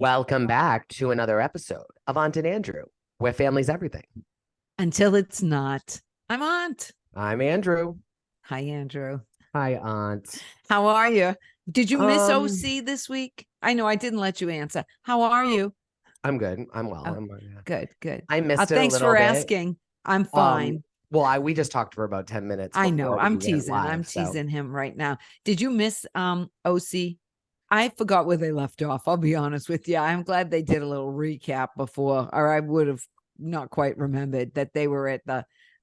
Welcome back to another episode of Aunt and Andrew, where family's everything. Until it's not. I'm Aunt. I'm Andrew. Hi, Andrew. Hi, Aunt. How are you? Did you miss OC this week? I know I didn't let you answer. How are you? I'm good. I'm well. Good. I missed it thanks a little for bit. asking. I'm fine. We just talked for about 10 minutes. I know. I'm teasing. I'm teasing him right now. Did you miss OC? I forgot where they left off. I'll be honest with you. I'm glad they did a little recap before, or I would have not quite remembered that they were at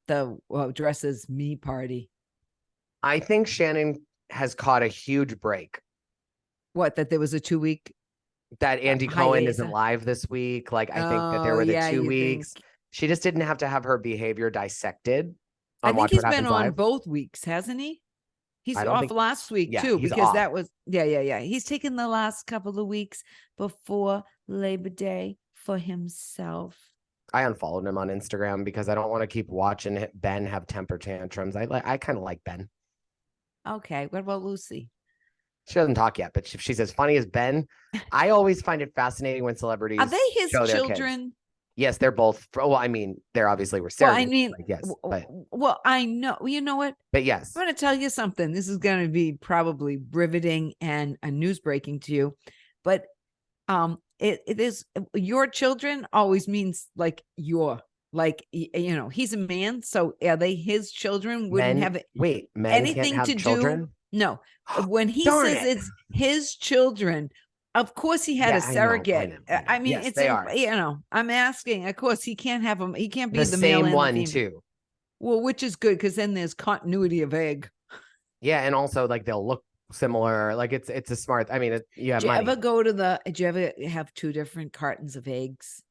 the dresses me party. I think Shannon has caught a huge break. What, that there was a 2-week? That Andy Cohen isn't live this week. Like, I think that there were the 2 weeks. She just didn't have to have her behavior dissected. I think he's been on both weeks, hasn't he? He's off last week too, because that was He's taken the last couple of weeks before Labor Day for himself. I unfollowed him on Instagram because I don't want to keep watching Ben have temper tantrums. I kind of like Ben. Okay, what about Lucy? She doesn't talk yet, but if she's as funny as Ben, I always find it fascinating when celebrities are they his children? Yes, they're both. Well, I mean, they're obviously surrogates. Well, I mean, yes. Well, I know. You know what? But yes, I'm going to tell you something. This is going to be probably riveting and a news breaking to you, but it is your children always means like your. Like, you know, he's a man, so are they his children? Wouldn't have anything to do. No, when he says it's his children, of course he had a surrogate. I mean, yes, it's they are. You know, I'm asking. Of course, he can't have them. He can't be the male same one too. Well, which is good because then there's continuity of egg. Yeah, and also like they'll look similar. Like it's a smart. I mean, you have money. Did you ever have 2 different cartons of eggs?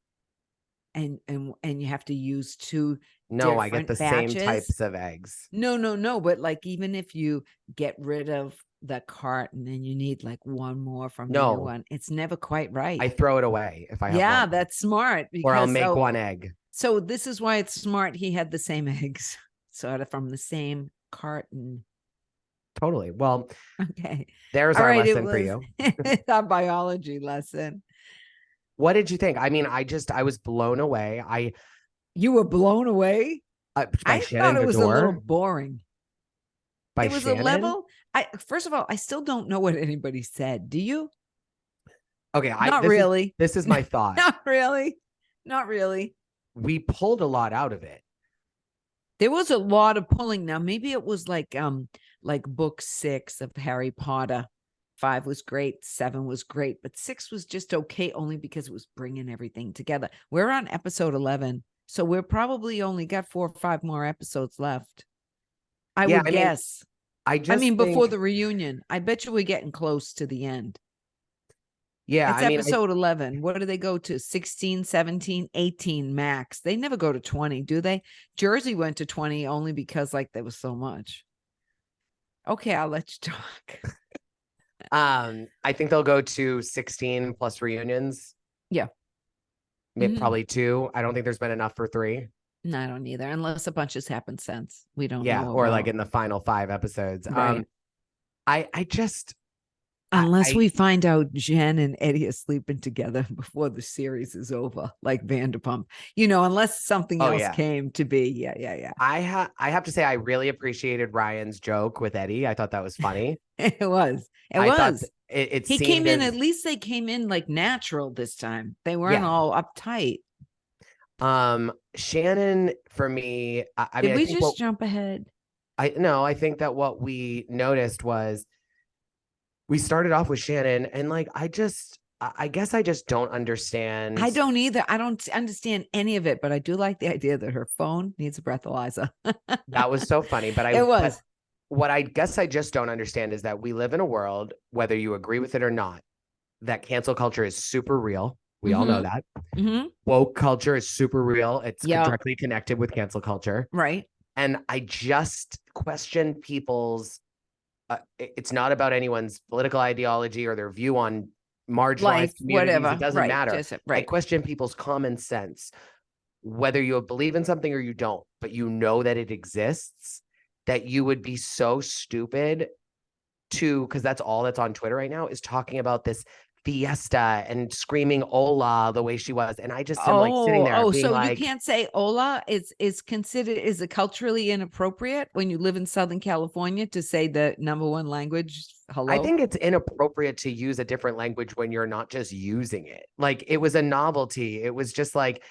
And you have to use 2 No, I get the batches? same types of eggs. No. But like, even if you get rid of the carton and you need like one more from the new one, it's never quite right. I throw it away if I have one. That's smart. Or I'll make one egg. So this is why it's smart. He had the same eggs, sort of from the same carton. Totally. Well, okay. There's our lesson for you. Our biology lesson. What did you think? I mean, I was blown away. You were blown away? I thought it was a little boring. It was Shannon? A level. First of all, I still don't know what anybody said. Do you? Okay. Not really. This is my thought. Not really. We pulled a lot out of it. There was a lot of pulling. Now, maybe it was like book 6 of Harry Potter. 5 was great, 7 was great, but 6 was just okay, only because it was bringing everything together. We're on episode 11, so we're probably only got 4 or 5 more episodes left. I would guess. Before the reunion, I bet you we're getting close to the end. Yeah, it's episode 11. What do they go to? 16, 17, 18 max. They never go to 20, do they? Jersey went to 20 only because like there was so much. Okay, I'll let you talk. I think they'll go to 16 plus reunions. Yeah. Maybe probably 2. I don't think there's been enough for 3. No, I don't either. Unless a bunch has happened since. We don't know. Yeah, or like in the final 5 episodes. Right. I just unless we find out Jenn and Eddie are sleeping together before the series is over, like Vanderpump. You know, unless something else came to be. Yeah. I have to say I really appreciated Ryan's joke with Eddie. I thought that was funny. It was. He came in, at least they came in like natural this time. They weren't all uptight. Shannon, for me, Did we just jump ahead? I think that what we noticed was we started off with Shannon and like, I guess I just don't understand. I don't either. I don't understand any of it, but I do like the idea that her phone needs a breathalyzer. That was so funny, but what I guess I just don't understand is that we live in a world, whether you agree with it or not, that cancel culture is super real. We all know that. Mm-hmm. Woke culture is super real. It's directly connected with cancel culture. Right. And I just question people's, it's not about anyone's political ideology or their view on marginalized communities. Whatever. It doesn't matter. I question people's common sense, whether you believe in something or you don't, but you know that it exists, that you would be so stupid to, because that's all that's on Twitter right now, is talking about this Fiesta and screaming hola the way she was. And I just am like sitting there being so like, you can't say hola. Is it culturally inappropriate when you live in Southern California to say the number one language, hello? I think it's inappropriate to use a different language when you're not just using it. Like, it was a novelty. It was just like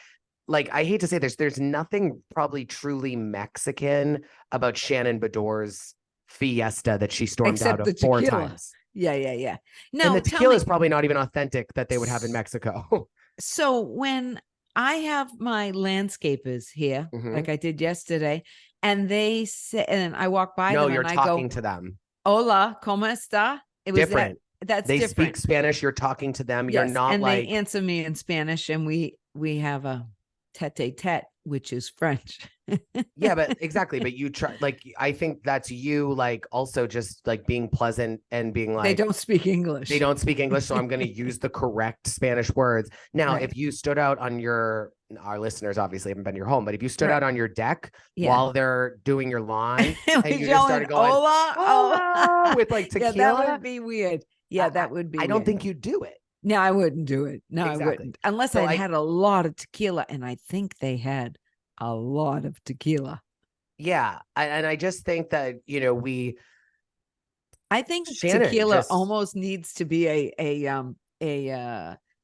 I hate to say this, there's nothing probably truly Mexican about Shannon Beador's Fiesta that she stormed out of 4 times. Yeah. No, and the tequila is probably not even authentic that they would have in Mexico. So when I have my landscapers here, like I did yesterday, and they say, and I walk by them, you're and talking to them. Hola, ¿cómo está? It was different. That's they different. Speak Spanish. You're talking to them. You're not and like, they answer me in Spanish, and we have a tete-a-tete, which is French. Yeah, but exactly. But you try, like, I think that's you, like, also just like being pleasant and being like, they don't speak English. So I'm going to use the correct Spanish words. Now, if you stood out on our listeners obviously haven't been to your home, but if you stood out on your deck while they're doing your lawn and you just started going, hola, with like tequila, that would be weird. Yeah, that would be I don't think you'd do it. No, I wouldn't do it. No, exactly. I wouldn't. Unless I had a lot of tequila, and I think they had a lot of tequila. Yeah. And I just think that, I think Shannon tequila almost needs to be a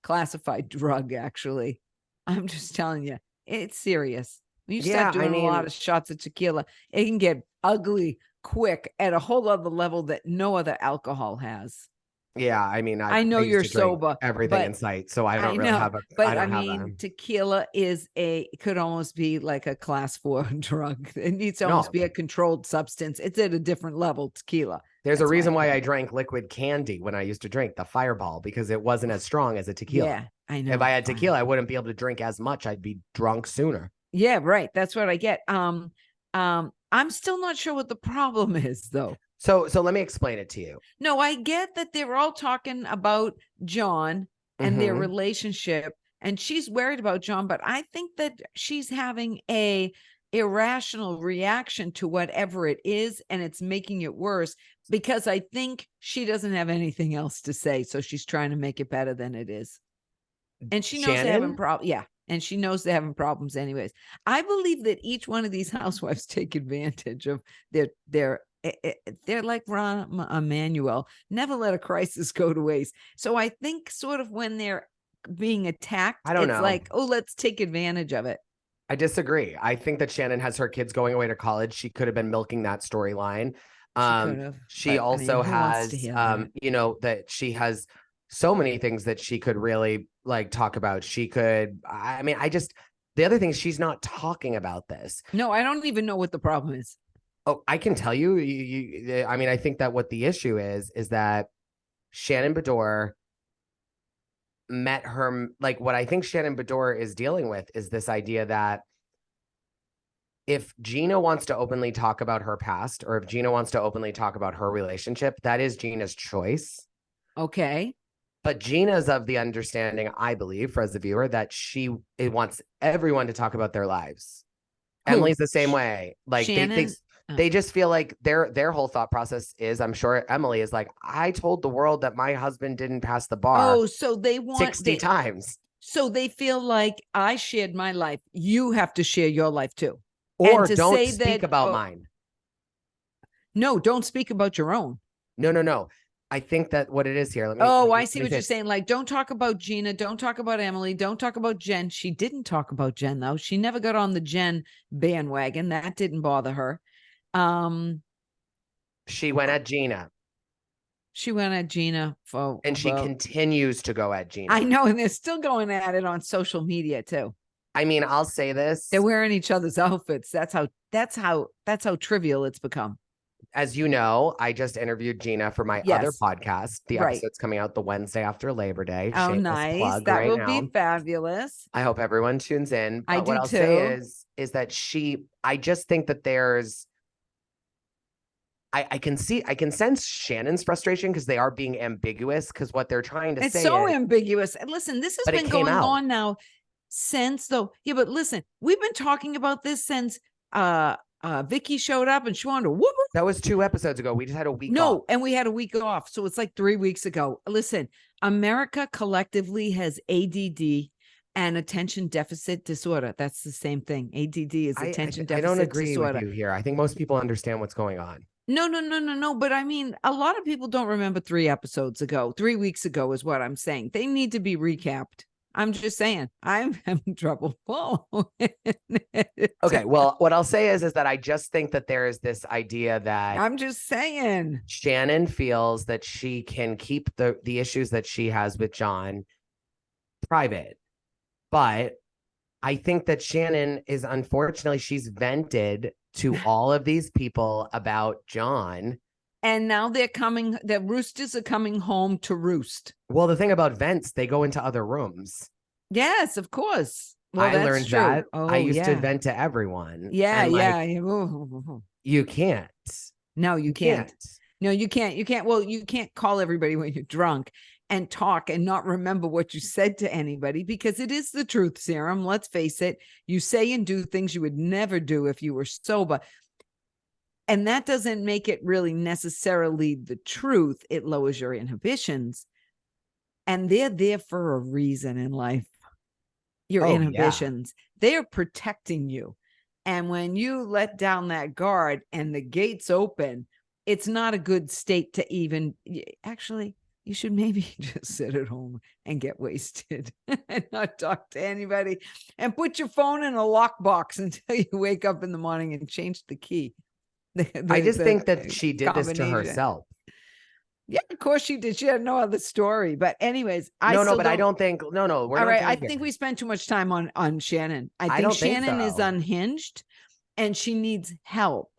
classified drug, actually. I'm just telling you, it's serious. When you start doing a lot of shots of tequila, it can get ugly quick at a whole other level that no other alcohol has. Yeah, I mean, I know you're sober. Everything in sight, so I don't really have a. But I mean, tequila could almost be like a class 4 drug. It needs to almost be a controlled substance. It's at a different level. Tequila. There's a reason why I drank liquid candy when I used to drink the Fireball, because it wasn't as strong as a tequila. Yeah, I know. If I had tequila, I wouldn't be able to drink as much. I'd be drunk sooner. Yeah, right. That's what I get. I'm still not sure what the problem is, though. So let me explain it to you. No, I get that they're all talking about John and their relationship, and she's worried about John, but I think that she's having a irrational reaction to whatever it is, and it's making it worse because I think she doesn't have anything else to say, so she's trying to make it better than it is. And she knows they're having problems. Yeah. And she knows they're having problems anyways. I believe that each one of these housewives take advantage of they're like Ron Emanuel, never let a crisis go to waste. So I think sort of when they're being attacked, it's like, oh, let's take advantage of it. I disagree. I think that Shannon has her kids going away to college. She could have been milking that storyline. She also has, that she has so many things that she could really like talk about. She could, the other thing is she's not talking about this. No, I don't even know what the problem is. Oh, I can tell you, I think that what the issue is that Shannon Beador met her, like what I think Shannon Beador is dealing with is this idea that if Gina wants to openly talk about her past, or if Gina wants to openly talk about her relationship, that is Gina's choice. Okay. But Gina's of the understanding, I believe, for as a viewer, that it wants everyone to talk about their lives. Who? Emily's the same way. Like they just feel like their whole thought process is, I'm sure Emily is like, I told the world that my husband didn't pass the bar. Oh, so they want 60 times. So they feel like I shared my life. You have to share your life too. Or don't speak about mine. No, don't speak about your own. No. I think that what it is here. I see what you're saying. Like, don't talk about Gina. Don't talk about Emily. Don't talk about Jenn. She didn't talk about Jenn, though. She never got on the Jenn bandwagon. That didn't bother her. She went at Gina. She continues to go at Gina. I know, and they're still going at it on social media too. I mean, I'll say this: they're wearing each other's outfits. That's how trivial it's become. As you know, I just interviewed Gina for my other podcast. The episode's coming out the Wednesday after Labor Day. Oh, nice. That will be fabulous. I hope everyone tunes in. But what I'll say is that I just think that there's, I can sense Shannon's frustration because they are being ambiguous because what they're trying to say is so ambiguous. And listen, this has been going on now since though. Yeah, but listen, we've been talking about this since Vicky showed up and she wanted to whoop. That was 2 episodes ago. We just had a week off. No, and we had a week off. So it's like 3 weeks ago. Listen, America collectively has ADD and attention deficit disorder. That's the same thing. ADD is attention deficit disorder. I don't agree with you here. I think most people understand what's going on. No. But I mean, a lot of people don't remember 3 weeks ago is what I'm saying. They need to be recapped. I'm just saying, I'm having trouble. Okay, well, what I'll say is that I just think that there is this idea that I'm just saying Shannon feels that she can keep the issues that she has with John private. But I think that Shannon is, unfortunately, she's vented to all of these people about John. And now the roosters are coming home to roost. Well, the thing about vents, they go into other rooms. Yes, of course. Well, I learned true. That. Oh, I used to vent to everyone. Yeah, You can't. No, you can't. No, you can't. You can't. Well, you can't call everybody when you're drunk and talk and not remember what you said to anybody, because it is the truth serum. Let's face it. You say and do things you would never do if you were sober. And that doesn't make it really necessarily the truth. It lowers your inhibitions. And they're there for a reason in life. Your inhibitions. Yeah. They're protecting you. And when you let down that guard and the gates open, it's not a good state to even... Actually, you should maybe just sit at home and get wasted and not talk to anybody. And put your phone in a lockbox until you wake up in the morning and change the key. I just think that she did this to herself. Yeah, of course she did. She had no other story. But anyways, I don't think. No, we're all right. I think we spent too much time on Shannon. I think Shannon is unhinged, and she needs help.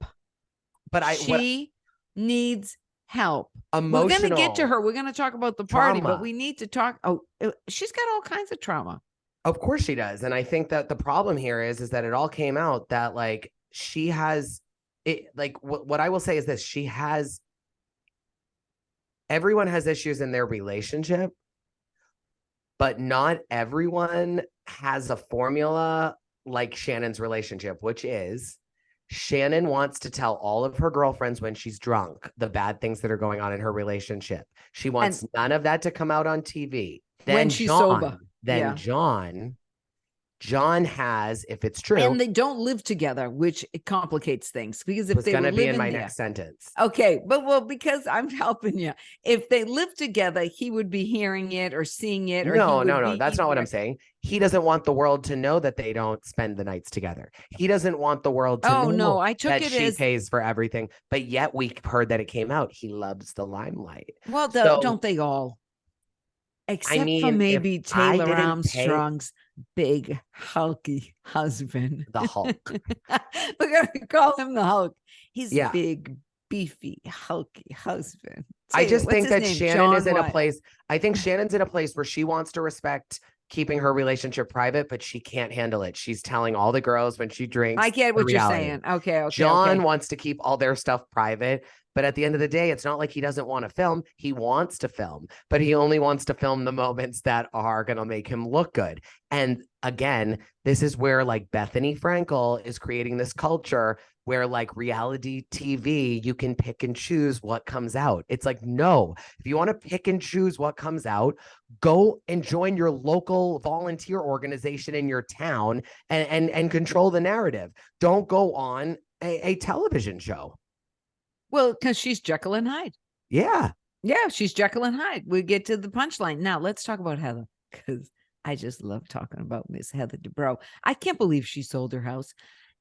But she needs help. Emotional. We're going to get to her. We're going to talk about the party, but we need to talk. Oh, she's got all kinds of trauma. Of course she does, and I think that the problem here is that it all came out that like she has it. Like what I will say is this: she has. Everyone has issues in their relationship, but not everyone has a formula like Shannon's relationship, which is Shannon wants to tell all of her girlfriends when she's drunk the bad things that are going on in her relationship. She wants none of that to come out on TV. Then when she's sober. Then John has, if it's true, and they don't live together, which it complicates things, because if they were living in my next sentence. Okay, but because I'm helping you. If they live together, he would be hearing it or seeing it. Or no, that's not what I'm saying. He doesn't want the world to know that they don't spend the nights together. He doesn't want the world to know that she pays for everything. But yet we heard that it came out. He loves the limelight. Well, don't they all? Except for maybe Taylor Armstrong's big hulky husband. The Hulk. We're going to call him the Hulk. He's big, beefy, hulky husband. I just think that Shannon is in a place. I think Shannon's in a place where she wants to respect keeping her relationship private, but she can't handle it. She's telling all the girls when she drinks. I get what you're saying. Okay. John wants to keep all their stuff private. But at the end of the day, it's not like he doesn't want to film. He wants to film, but he only wants to film the moments that are going to make him look good. And again, this is where like Bethany Frankel is creating this culture where like reality TV, you can pick and choose what comes out. It's like, no, if you want to pick and choose what comes out, go and join your local volunteer organization in your town and control the narrative. Don't go on a television show. Well, because she's Jekyll and Hyde. Yeah. Yeah, she's Jekyll and Hyde. We get to the punchline. Now, let's talk about Heather, because I just love talking about Miss Heather Dubrow. I can't believe she sold her house.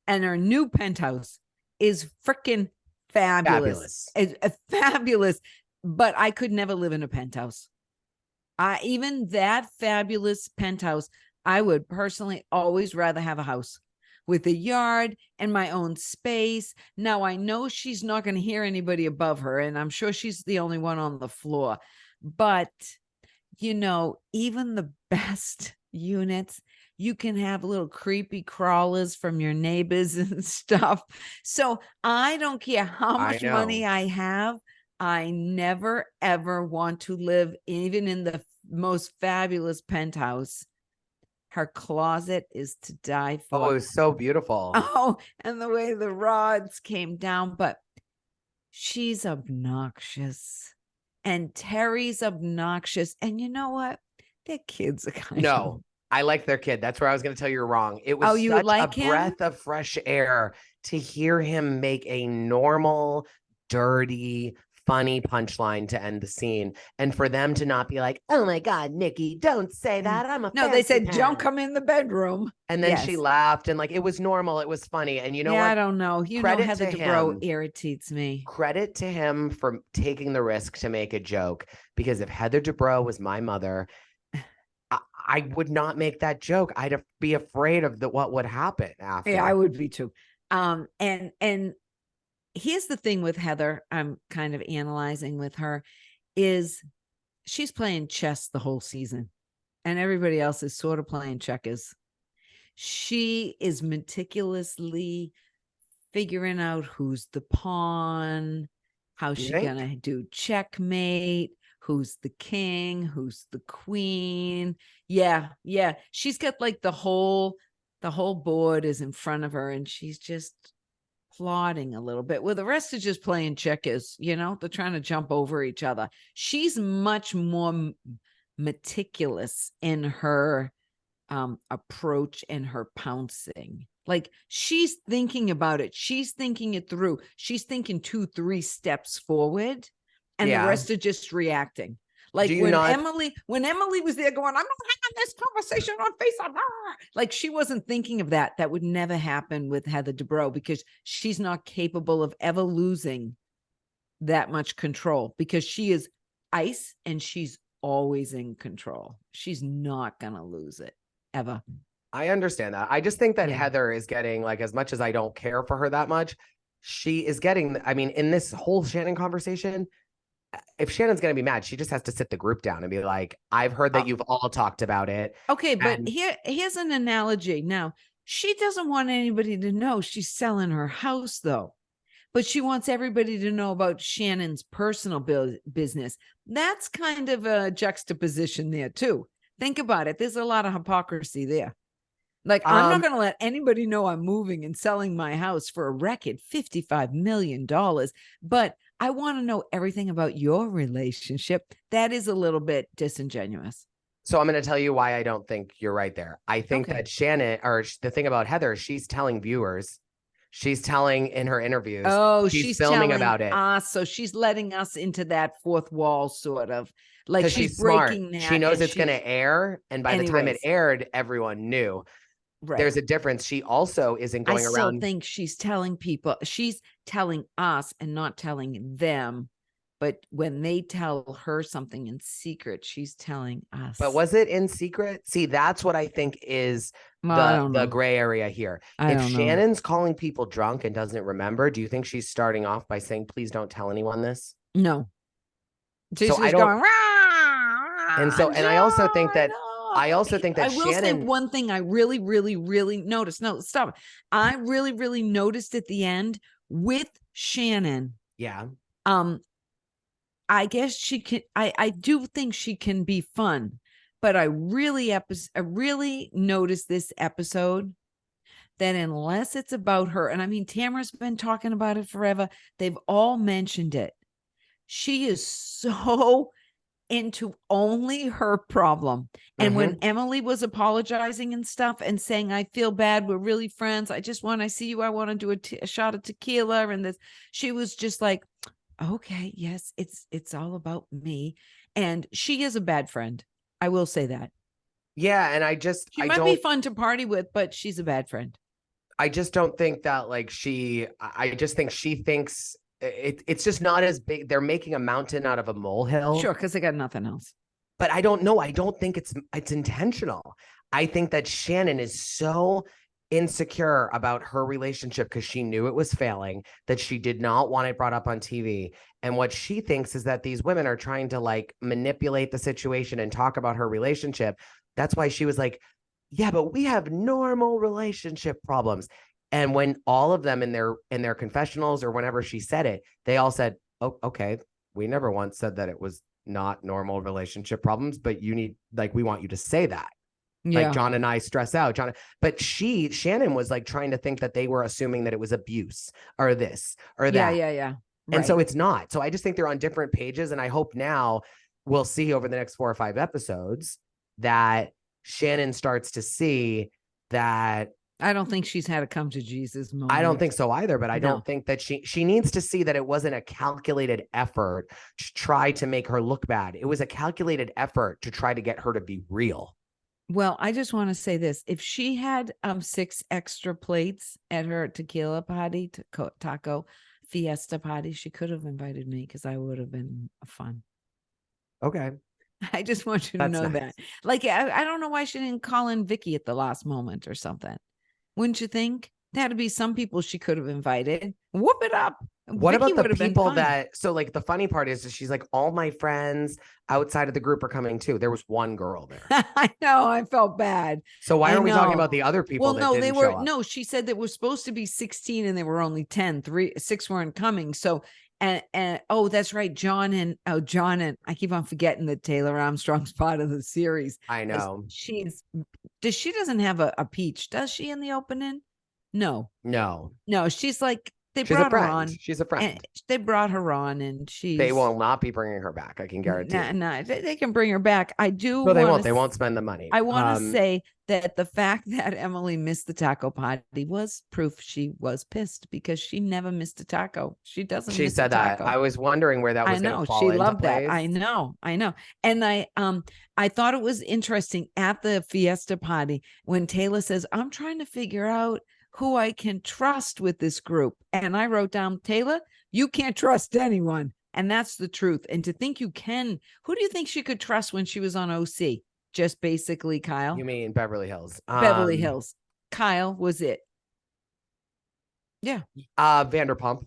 And her new penthouse is freaking fabulous. It's fabulous. But I could never live in a penthouse. Even that fabulous penthouse, I would personally always rather have a house with a yard and my own space. Now, I know she's not going to hear anybody above her, and I'm sure she's the only one on the floor. But, even the best units, you can have little creepy crawlers from your neighbors and stuff. So I don't care how much money I have. I never, ever want to live even in the most fabulous penthouse Her closet is to die for. Oh, it was so beautiful. Oh, and the way the rods came down, but she's obnoxious. And Terry's obnoxious. And you know what? Their kids are kind of. I like their kid. That's where I was going to tell you you're wrong. It was such a breath of fresh air to hear him make a normal, dirty, funny punchline to end the scene. And for them to not be like, oh my God, Nikki, don't say that. I'm a No, they said, don't come in the bedroom. And then she laughed and like, it was normal. It was funny. And you know what? I don't know. Credit Heather Dubrow irritates me. Credit to him for taking the risk to make a joke, because if Heather Dubrow was my mother, I would not make that joke. I'd be afraid of what would happen after. Yeah, I would be too. And here's the thing with Heather, I'm kind of analyzing with her, is she's playing chess the whole season and everybody else is sort of playing checkers. She is meticulously figuring out who's the pawn, how's she gonna do checkmate, who's the king, who's the queen. Yeah. She's got like the whole board is in front of her and she's just plotting a little bit, where the rest is just playing checkers. They're trying to jump over each other. She's much more meticulous in her approach and her pouncing. Like, she's thinking about it. She's thinking it through. She's thinking 2-3 steps forward, and the rest are just reacting. Like when Emily was there going, I'm not having this conversation on FaceTime. Like, she wasn't thinking of that. That would never happen with Heather Dubrow, because she's not capable of ever losing that much control, because she is ice and she's always in control. She's not going to lose it ever. I understand that. I just think that Heather is getting, like, as much as I don't care for her that much, she is getting, I mean, in this whole Shannon conversation, if Shannon's going to be mad, she just has to sit the group down and be like, I've heard that you've all talked about it. Okay, but here's an analogy. Now, she doesn't want anybody to know she's selling her house, though. But she wants everybody to know about Shannon's personal business. That's kind of a juxtaposition there, too. Think about it. There's a lot of hypocrisy there. Like, I'm not going to let anybody know I'm moving and selling my house for a record $55 million. But I want to know everything about your relationship. That is a little bit disingenuous. So I'm going to tell you why I don't think you're right there. I think that Shannon, or the thing about Heather, she's telling viewers, she's telling in her interviews. Oh, she's filming about it. So she's letting us into that fourth wall, sort of. Like, she's breaking smart. She knows it's going to air. And by the time it aired, everyone knew. Right. There's a difference. She also isn't going around. I still think she's telling people, she's telling us and not telling them. But when they tell her something in secret, she's telling us. But was it in secret? See, that's what I think is the gray area here. If Shannon's calling people drunk and doesn't remember, do you think she's starting off by saying, please don't tell anyone this? No. So I don't. Going, rah, and so, and I also think that. I also think that I will say one thing I really, really, really noticed. No, stop. I really, really noticed at the end with Shannon. Yeah. I guess she can. I do think she can be fun, but I really noticed this episode that unless it's about her, and I mean, Tamra's been talking about it forever. They've all mentioned it. She is so into only her problem. And when Emily was apologizing and stuff and saying, I feel bad, we're really friends, I see you, I want to do a shot of tequila and this, she was just like, okay, yes, it's all about me. And she is a bad friend, I will say that. Yeah, and she might be fun to party with, but she's a bad friend. I just don't think that, like, I just think she thinks it's just not as big. They're making a mountain out of a molehill. Sure, because they got nothing else. But I don't know. I don't think it's intentional. I think that Shannon is so insecure about her relationship because she knew it was failing, that she did not want it brought up on TV. And what she thinks is that these women are trying to, like, manipulate the situation and talk about her relationship. That's why she was like, yeah, but we have normal relationship problems. And when all of them in their confessionals or whenever she said it, they all said, oh, okay, we never once said that it was not normal relationship problems, but we want you to say that. Like John and I stress out. But Shannon was like trying to think that they were assuming that it was abuse or this or that. Yeah. Right. And so it's not. So I just think they're on different pages. And I hope now we'll see over the next 4 or 5 episodes that Shannon starts to see that. I don't think she's had a come to Jesus moment. I don't think so either, but I don't think that she needs to see that it wasn't a calculated effort to try to make her look bad. It was a calculated effort to try to get her to be real. Well, I just want to say this. If she had 6 extra plates at her tequila party, taco fiesta party, she could have invited me because I would have been fun. Okay. I just want you to know that. Like, I don't know why she didn't call in Vicky at the last moment or something. Wouldn't you think? That'd be some people she could have invited. Whoop it up. What Vicky about the people that, so like the funny part is she's like, all my friends outside of the group are coming too. There was one girl there. I know. I felt bad. So why aren't we talking about the other people? Well, no, they were, she said there was supposed to be 16 and there were only 10, 6 weren't coming. So, and oh, that's right. John and I keep on forgetting that Taylor Armstrong's part of the series. I know. She doesn't have a peach, does she, in the opening? No, she's like, she's brought her on. She's a friend. They brought her on, and they will not be bringing her back. I can guarantee. No, they can bring her back. I do. No, they won't. They won't spend the money. I want to say that the fact that Emily missed the taco party was proof she was pissed because she never missed a taco. She doesn't. She said that. I was wondering where that was. I know she loved that. I know. And I thought it was interesting at the fiesta party when Taylor says, "I'm trying to figure out who I can trust with this group." And I wrote down, Taylor, you can't trust anyone. And that's the truth. And to think you can, who do you think she could trust when she was on OC? Just basically Kyle. You mean Beverly Hills? Beverly Hills. Kyle was it. Yeah. Vanderpump.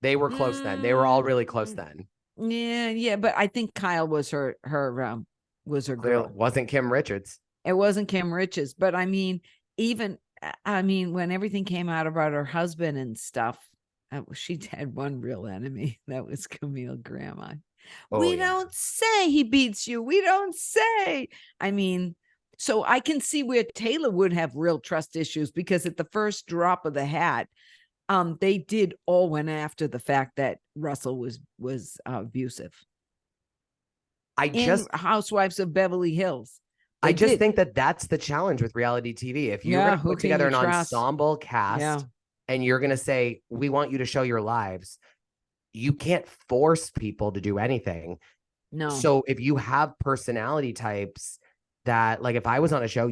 They were close then. They were all really close then. Yeah. But I think Kyle was her girl. It wasn't Kim Richards. It wasn't Kim Richards. But I mean, when everything came out about her husband and stuff, she had one real enemy. That was Camille Grandma. We don't say he beats you. We don't say. I mean, so I can see where Taylor would have real trust issues because at the first drop of the hat, they did all went after the fact that Russell was abusive. Housewives of Beverly Hills. I just think that that's the challenge with reality TV. If you're going to put together an ensemble cast and you're going to say, we want you to show your lives, you can't force people to do anything. No. So if you have personality types that, like, if I was on a show,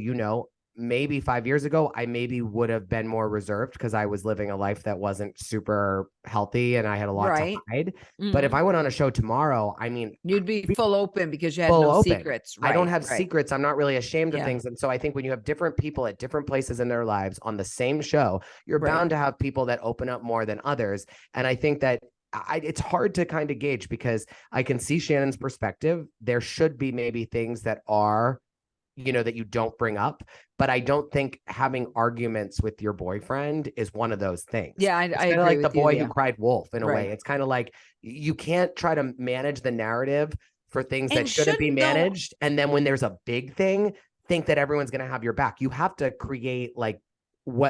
maybe 5 years ago, I maybe would have been more reserved because I was living a life that wasn't super healthy and I had a lot to hide. Mm-hmm. But if I went on a show tomorrow, I mean, you'd be full open because you had no secrets. I don't have secrets. I'm not really ashamed of things. And so I think when you have different people at different places in their lives on the same show, you're bound to have people that open up more than others. And I think that it's hard to kind of gauge because I can see Shannon's perspective. There should be maybe things that are, that you don't bring up, but I don't think having arguments with your boyfriend is one of those things. Yeah, I agree like the boy who cried wolf in a way. It's kind of like you can't try to manage the narrative for things that shouldn't be managed. And then when there's a big thing, think that everyone's going to have your back. You have to create like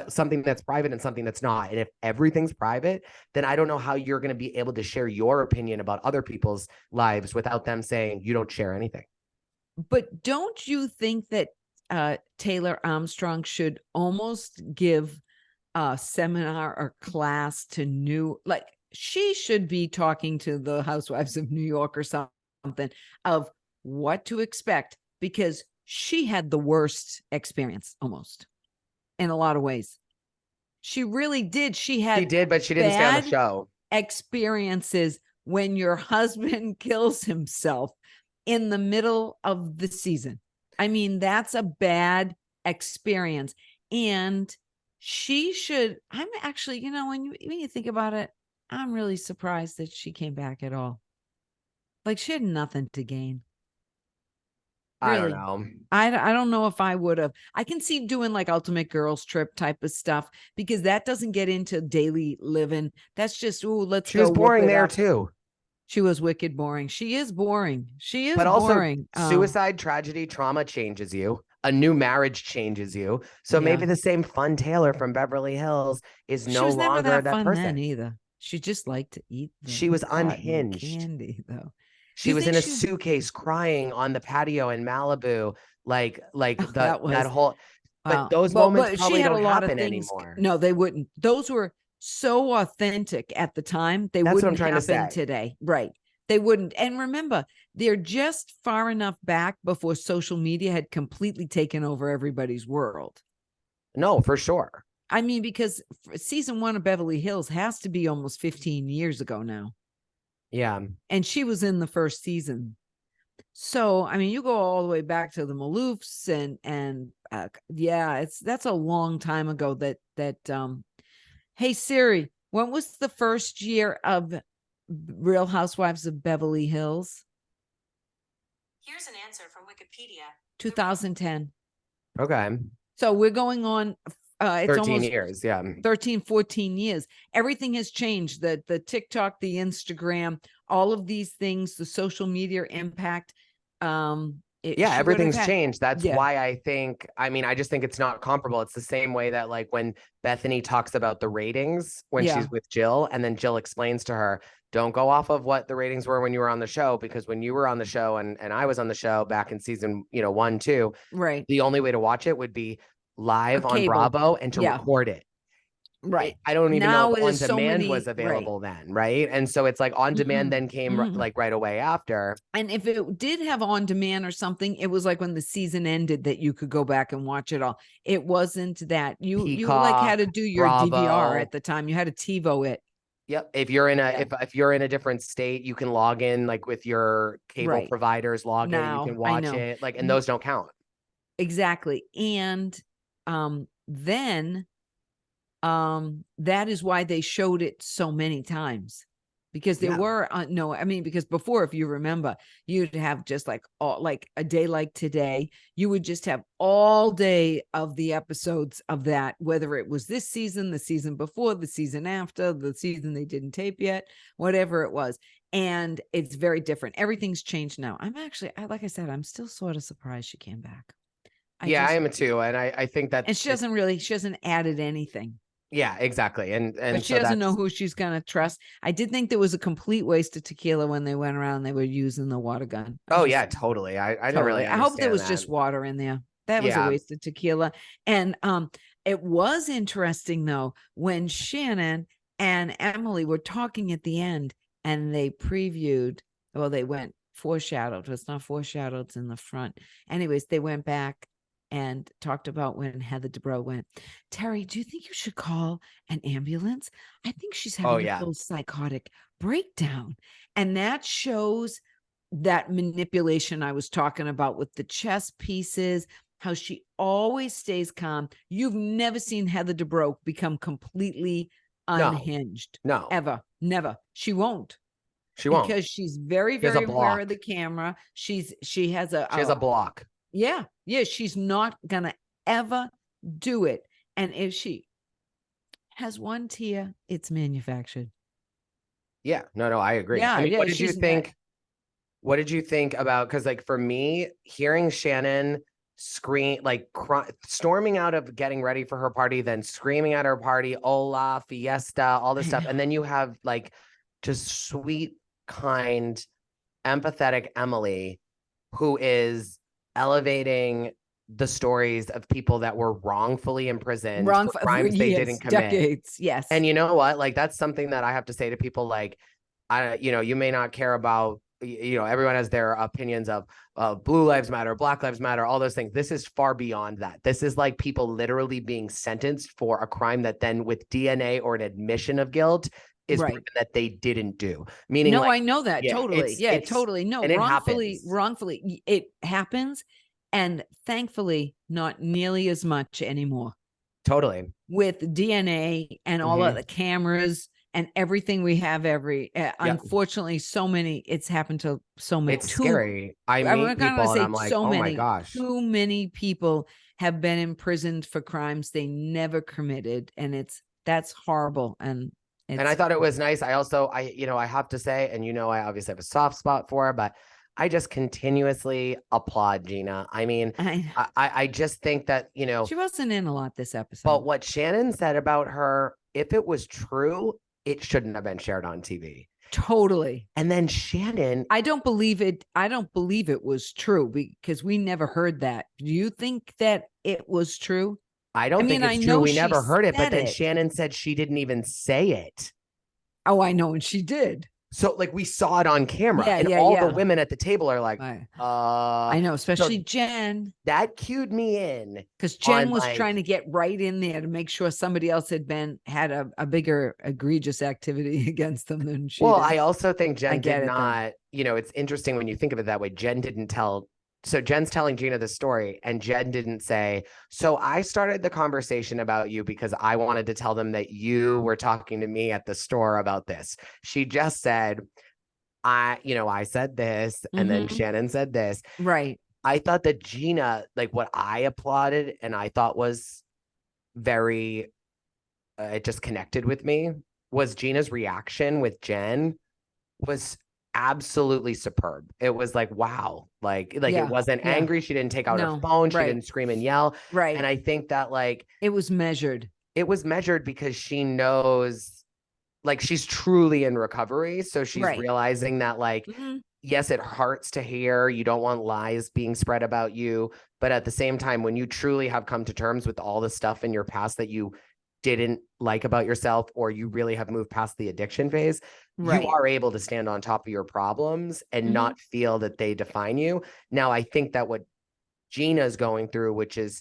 something that's private and something that's not. And if everything's private, then I don't know how you're going to be able to share your opinion about other people's lives without them saying you don't share anything. But don't you think that Taylor Armstrong should almost give a seminar or class to she should be talking to the Housewives of New York or something of what to expect because she had the worst experience almost in a lot of ways. She really did. She did, but she didn't stay on the show. Experiences when your husband kills himself in the middle of the season. I mean, that's a bad experience. And she should, I'm actually, when you think about it, I'm really surprised that she came back at all. Like she had nothing to gain. Really. I don't know. I don't know if I would have. I can see doing like ultimate girls trip type of stuff because that doesn't get into daily living. That's just, She was boring there too. She was wicked boring. She is boring. But also, boring. Suicide, tragedy, trauma changes you. a new marriage changes you. So maybe the same fun Taylor from Beverly Hills is no longer that person. Then either. She just liked to eat. She was unhinged. Candy though. She was in a suitcase crying on the patio in Malibu, that whole. But those moments probably don't happen anymore. No, they wouldn't. Those were so authentic at the time. That's wouldn't what I'm trying happen to say. Today, right? They wouldn't. And remember, they're just far enough back before social media had completely taken over everybody's world. No, for sure. I mean, because season 1 of Beverly Hills has to be almost 15 years ago now. Yeah. And she was in the first season. So, I mean, you go all the way back to the Maloofs and that's a long time ago hey Siri, when was the first year of Real Housewives of Beverly Hills? Here's an answer from Wikipedia. 2010. Okay. So we're going on it's 13 years, 13, 14 years. Everything has changed. The TikTok, the Instagram, all of these things, the social media impact. Everything's changed. That's why I just think it's not comparable. It's the same way that like when Bethany talks about the ratings when she's with Jill, and then Jill explains to her, don't go off of what the ratings were when you were on the show, because when you were on the show and I was on the show back in season 1, 2, right, the only way to watch it would be live on Bravo and to record it. Right. I don't even know if on demand was available then. Right. And so it's like on demand then came like right away after. And if it did have on demand or something, it was like when the season ended that you could go back and watch it all. It wasn't that you like had to do your Bravo. DVR at the time. You had to TiVo it. Yep. If you're in if you're in a different state, you can log in like with your cable providers, log in, you can watch it. Like, and those don't count. Exactly. And then that is why they showed it so many times, because there were because before, if you remember, you'd have just like a day like today, you would just have all day of the episodes of that, whether it was this season, the season before, the season after, the season they didn't tape yet, whatever it was. And it's very different. Everything's changed now. Like I said, I'm still sort of surprised she came back. I am too. And I think that, and she hasn't added anything. Yeah, exactly. And but she doesn't know who she's going to trust. I did think there was a complete waste of tequila when they went around, they were using the water gun. Yeah, totally. I didn't really understand. I hope there was just water in there. That was a waste of tequila. And it was interesting though, when Shannon and Emily were talking at the end and they previewed, they went foreshadowed. It's not foreshadowed, it's in the front. Anyways, they went back and talked about when Heather Dubrow went, Terry, do you think you should call an ambulance? I think she's having a full psychotic breakdown. And that shows that manipulation I was talking about with the chess pieces, how she always stays calm. You've never seen Heather Dubrow become completely unhinged. No. Ever. Never. She won't. She won't. Because she's very, very aware of the camera. She has a block. Yeah. She's not going to ever do it. And if she has one tear, it's manufactured. Yeah. No, I agree. Yeah. What did you think? What did you think about, because like for me, hearing Shannon scream, like storming out of getting ready for her party, then screaming at her party, hola, fiesta, all this stuff. And then you have like just sweet, kind, empathetic Emily, who is elevating the stories of people that were wrongfully imprisoned for crimes they didn't commit. Decades, yes. And you know what? Like, that's something that I have to say to people. Like, you may not care about, everyone has their opinions of Blue Lives Matter, Black Lives Matter, all those things. This is far beyond that. This is like people literally being sentenced for a crime that then with DNA or an admission of guilt is proven that they didn't do. Meaning, no, I know that totally. Totally. No, wrongfully, it happens, and thankfully, not nearly as much anymore. Totally. With DNA and all of the cameras and everything we have, unfortunately, so many. It's happened to so many. It's scary. I meet people, and I'm like, oh my gosh, too many people have been imprisoned for crimes they never committed, and that's horrible. And I thought it was nice. I also, I have to say, and I obviously have a soft spot for her, but I just continuously applaud Gina. I mean, I just think that, you know, she wasn't in a lot this episode. But what Shannon said about her, if it was true, it shouldn't have been shared on TV. Totally. And then Shannon, I don't believe it. I don't believe it was true because we never heard that. Do you think that it was true? I don't think it's true. We never heard it, but then Shannon said she didn't even say it. Oh, I know. And she did. So like we saw it on camera and all the women at the table are like, I know, especially Jenn. That cued me in. Because Jenn was trying to get right in there to make sure somebody else had a bigger egregious activity against them than she did. I also think Jenn did not, you know, it's interesting when you think of it that way. Jenn didn't tell. So Jenn's telling Gina the story and Jenn didn't say, so I started the conversation about you because I wanted to tell them that you were talking to me at the store about this. She just said, I said this and then Shannon said this. Right. I thought that Gina, like what I applauded and I thought was very, it just connected with me was Gina's reaction with Jenn was absolutely superb. It was like, wow, like it wasn't angry. She didn't take out her phone. She didn't scream and yell. Right. And I think that like it was measured. It was measured because she knows like she's truly in recovery. So she's realizing that like, yes, it hurts to hear. You don't want lies being spread about you. But at the same time, when you truly have come to terms with all the stuff in your past that you didn't like about yourself, or you really have moved past the addiction phase, you are able to stand on top of your problems and not feel that they define you. Now, I think that what Gina's going through, which is,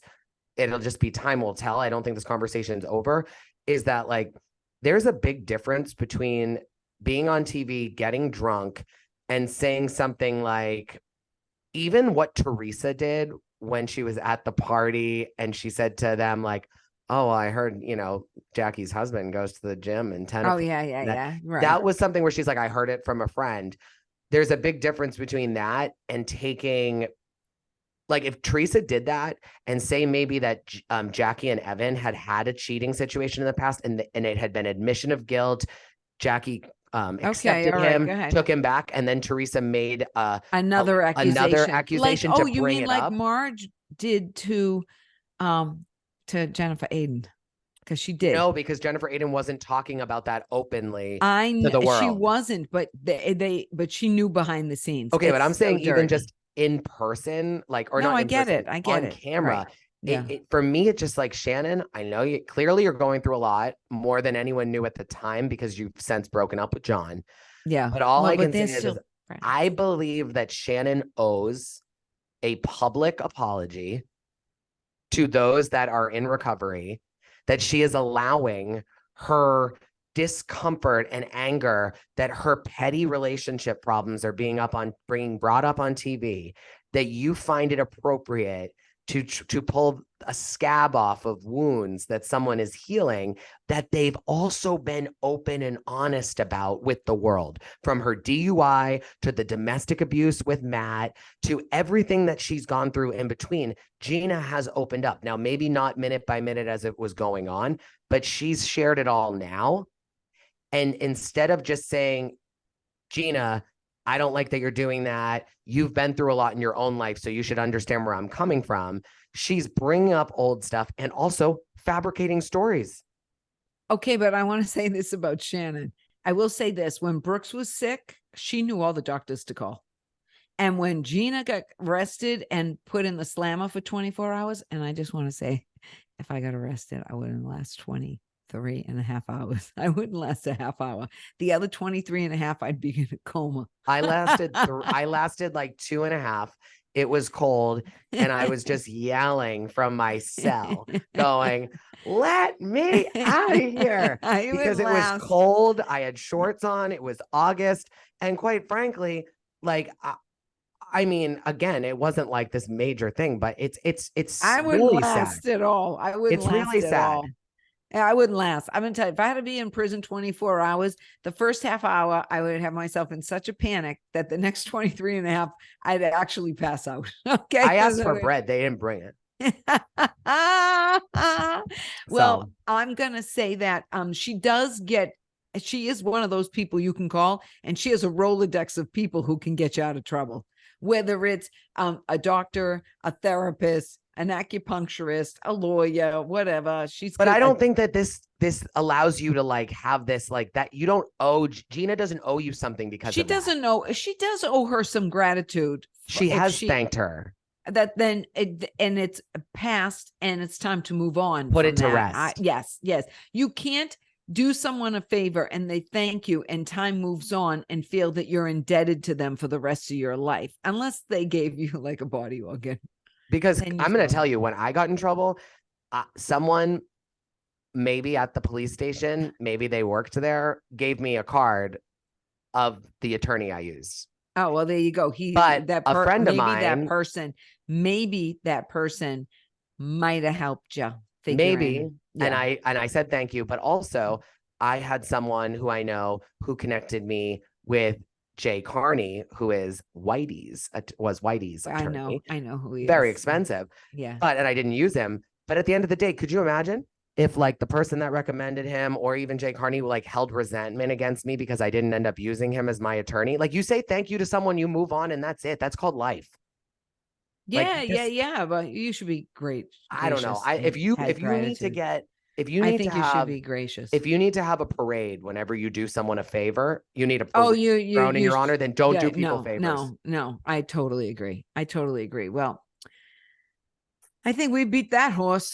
it'll just be time will tell. I don't think this conversation's over, is that like, there's a big difference between being on TV, getting drunk and saying something like, even what Teresa did when she was at the party and she said to them like, oh, I heard, you know, Jackie's husband goes to the gym in Tennessee. Oh, yeah. Right. That was something where she's like, I heard it from a friend. There's a big difference between that and taking, like if Teresa did that and say maybe that Jackie and Evan had a cheating situation in the past and it had been admission of guilt, Jackie accepted him, took him back, and then Teresa made another accusation like, to you mean like Marge did to Jennifer Aiden, because she did. No, because Jennifer Aiden wasn't talking about that openly to the world. She wasn't, but but she knew behind the scenes. Okay, but I'm saying even just in person, like, or not. I get it. I get it. On camera. Right. Yeah. For me, it's just like, Shannon, I know you clearly you're going through a lot more than anyone knew at the time because you've since broken up with John. Yeah. But all I can say is I believe that Shannon owes a public apology to those that are in recovery, that she is allowing her discomfort and anger that her petty relationship problems are being brought up on TV, that you find it appropriate to pull a scab off of wounds that someone is healing, that they've also been open and honest about with the world, from her DUI to the domestic abuse with Matt to everything that she's gone through in between. Gina has opened up. Now, maybe not minute by minute as it was going on, but she's shared it all now. And instead of just saying, Gina, I don't like that you're doing that. You've been through a lot in your own life, so you should understand where I'm coming from. She's bringing up old stuff and also fabricating stories. Okay, but I want to say this about Shannon. I will say this. When Brooks was sick, she knew all the doctors to call. And when Gina got arrested and put in the slammer for 24 hours, and I just want to say, if I got arrested, I wouldn't last 23.5 hours. I wouldn't last a half hour. The other 23.5, I'd be in a coma. I lasted like 2.5. It was cold. And I was just yelling from my cell going, let me out of here. Because it was cold. I had shorts on. It was August. And quite frankly, like, I mean, again, it wasn't like this major thing, but it's I wouldn't really last sad. at all. I wouldn't it's last really at sad. all. Yeah, I wouldn't last. I'm going to tell you, if I had to be in prison 24 hours, the first half hour, I would have myself in such a panic that the next 23.5, I'd actually pass out. Okay. I asked for bread. They didn't bring it. Well, I'm going to say that she is one of those people you can call, and she has a Rolodex of people who can get you out of trouble. whether it's a doctor, a therapist, an acupuncturist, a lawyer, whatever. But I don't think that this allows you to like have this like that. You don't owe Gina doesn't owe you something because she doesn't know. She does owe her some gratitude. She has thanked her. That then and it's past and it's time to move on. Put it to rest. Yes. You can't do someone a favor and they thank you and time moves on and feel that you're indebted to them for the rest of your life, unless they gave you like a body organ. Because I'm going to tell you, when I got in trouble, someone maybe at the police station, maybe they worked there, gave me a card of the attorney I used. Oh, well, there you go. A friend of mine, maybe that person might have helped you. Maybe. Yeah. And I said, thank you. But also I had someone who I know who connected me with Jay Carney, who was Whitey's attorney. I know who he is. Very expensive. Yeah. And I didn't use him. But at the end of the day, could you imagine if like the person that recommended him or even Jay Carney like held resentment against me because I didn't end up using him as my attorney? Like, you say thank you to someone, you move on, and that's it. That's called life. Yeah. But you should be great. I don't know. If you need to be gracious. If you need to have a parade whenever you do someone a favor, you need a parade thrown in your honor, then don't do people favors. No, I totally agree. Well, I think we beat that horse.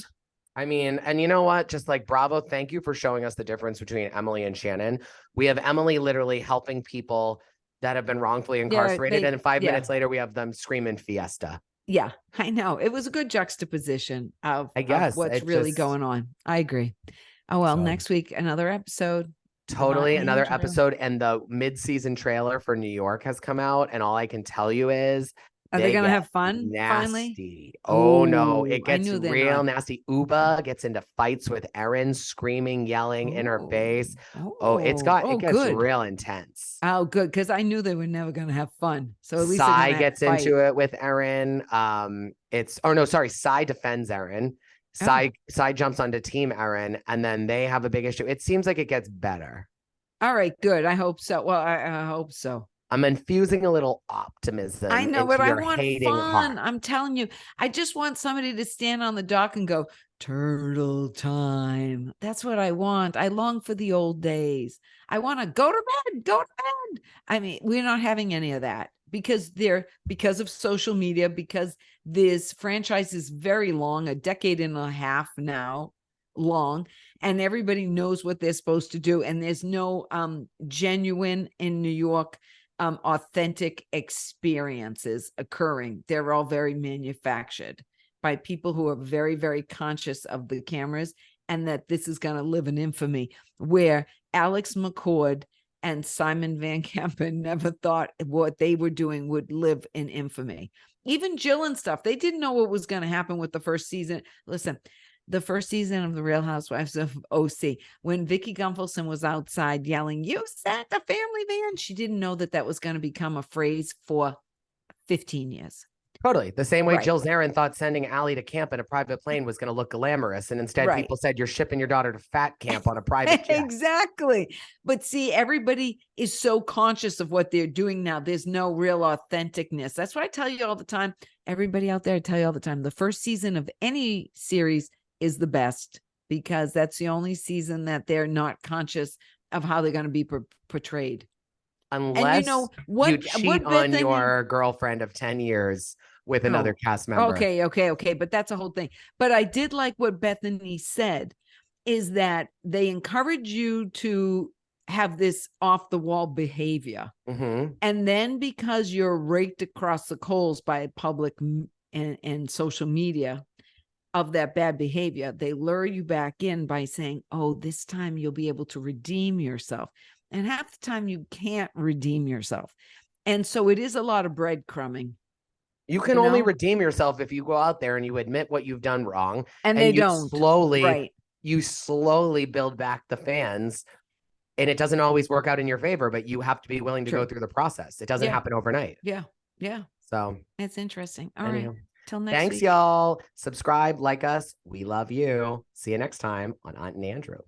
I mean, and you know what? Just like, bravo. Thank you for showing us the difference between Emily and Shannon. We have Emily literally helping people that have been wrongfully incarcerated. And 5 minutes later, we have them screaming Fiesta. Yeah, I know. It was a good juxtaposition of what's really going on. I agree. Oh, well, next week, another episode. Totally. Another episode. And the mid-season trailer for New York has come out. And all I can tell you is, are they going to have fun nasty. Finally? Oh, no. It gets real nasty. Uba gets into fights with Erin, screaming, yelling in her face. It gets real intense. Oh, good. Because I knew they were never going to have fun. So at least Sai gets into it with Erin. Sai defends Erin. Sai jumps onto team Erin, and then they have a big issue. It seems like it gets better. All right, good. I hope so. Well, I hope so. I'm infusing a little optimism. I know, but I want fun. I'm telling you, I just want somebody to stand on the dock and go, turtle time. That's what I want. I long for the old days. I want to go to bed. I mean, we're not having any of that because of social media, because this franchise is very long, a decade and a half now long, and everybody knows what they're supposed to do. And there's no genuine in New York authentic experiences occurring. They're all very manufactured by people who are very, very conscious of the cameras, and that this is going to live in infamy, where Alex McCord and Simon Van Kampen never thought what they were doing would live in infamy. Even Jill and stuff, they didn't know what was going to happen with the first season. Listen, the first season of The Real Housewives of OC, when Vicky Gunvalson was outside yelling, "You sent a family van," she didn't know that was going to become a phrase for 15 years. Totally. The same way Jill Zarin thought sending Allie to camp in a private plane was going to look glamorous. And instead people said, you're shipping your daughter to fat camp on a private jet. Exactly. But see, everybody is so conscious of what they're doing now. There's no real authenticness. That's what I tell you all the time. Everybody out there, I tell you all the time, the first season of any series is the best, because that's the only season that they're not conscious of how they're going to be portrayed. Unless you cheat on your girlfriend of 10 years with another cast member. Okay. But that's a whole thing. But I did like what Bethany said, is that they encourage you to have this off the wall behavior. Mm-hmm. And then because you're raked across the coals by public and social media of that bad behavior, they lure you back in by saying, oh, this time you'll be able to redeem yourself. And half the time you can't redeem yourself. And so it is a lot of breadcrumbing. You can only redeem yourself if you go out there and you admit what you've done wrong. And they don't. You slowly build back the fans. And it doesn't always work out in your favor, but you have to be willing to go through the process. It doesn't happen overnight. Yeah. So it's interesting. All right. Till next Thanks, week. y'all. Subscribe, like us. We love you. See you next time on Aunt and Andrew.